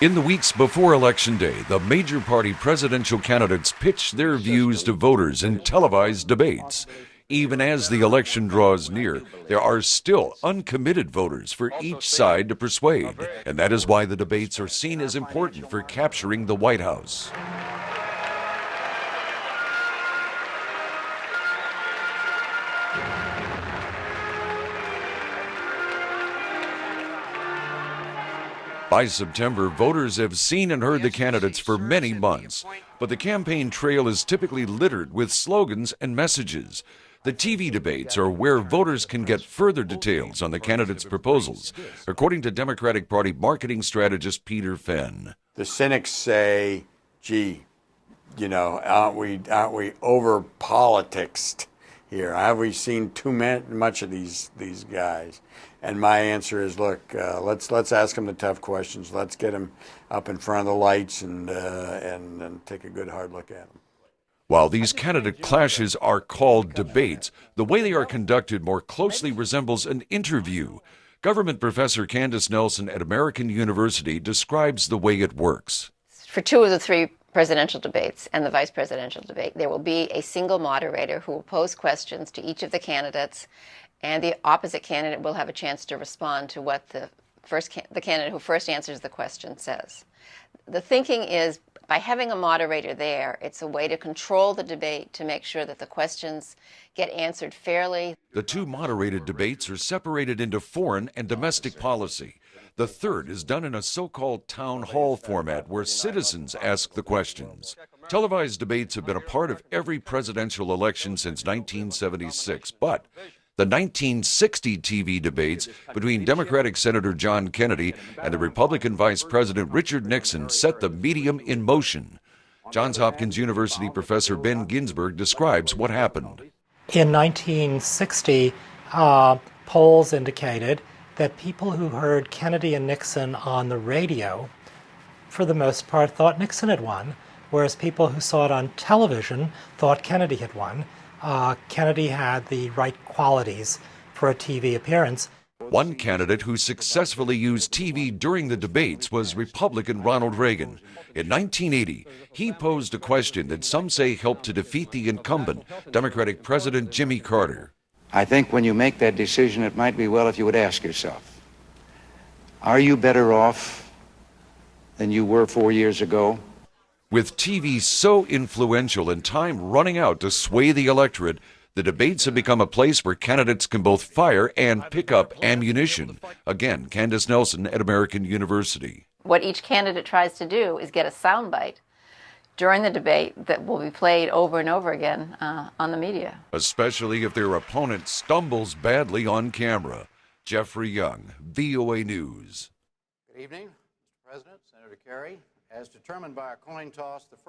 In the weeks before Election Day, the major party presidential candidates pitch their views to voters in televised debates. Even as the election draws near, there are still uncommitted voters for each side to persuade, and that is why the debates are seen as important for capturing the White House. By September, voters have seen and heard the candidates for many months, but the campaign trail is typically littered with slogans and messages. The TV debates are where voters can get further details on the candidates' proposals, according to Democratic Party marketing strategist Peter Fenn. The cynics say, gee, aren't we over politicsed here? Have we seen too much of these guys? And my answer is, look, let's ask them the tough questions. Let's get them up in front of the lights and take a good hard look at them. While these candidate clashes are called debates, the way they are conducted more closely resembles an interview. Government professor Candace Nelson at American University describes the way it works. For two of the three presidential debates and the vice presidential debate, there will be a single moderator who will pose questions to each of the candidates, and the opposite candidate will have a chance to respond to what the candidate who first answers the question says. The thinking is, by having a moderator there, it's a way to control the debate to make sure that the questions get answered fairly. The two moderated debates are separated into foreign and domestic policy. The third is done in a so-called town hall format where citizens ask the questions. Televised debates have been a part of every presidential election since 1976, but the 1960 TV debates between Democratic Senator John Kennedy and the Republican Vice President Richard Nixon set the medium in motion. Johns Hopkins University professor Ben Ginsberg describes what happened. In 1960, polls indicated that people who heard Kennedy and Nixon on the radio, for the most part, thought Nixon had won, whereas people who saw it on television thought Kennedy had won. Kennedy had the right qualities for a TV appearance. One candidate who successfully used TV during the debates was Republican Ronald Reagan. In 1980, he posed a question that some say helped to defeat the incumbent, Democratic President Jimmy Carter. I think when you make that decision, it might be well if you would ask yourself, are you better off than you were 4 years ago? With TV so influential and time running out to sway the electorate, the debates have become a place where candidates can both fire and pick up ammunition. Again, Candace Nelson at American University. What each candidate tries to do is get a soundbite during the debate that will be played over and over again on the media. Especially if their opponent stumbles badly on camera. Jeffrey Young, VOA News. Good evening, Mr. President, Senator Kerry. As determined by a coin toss, the first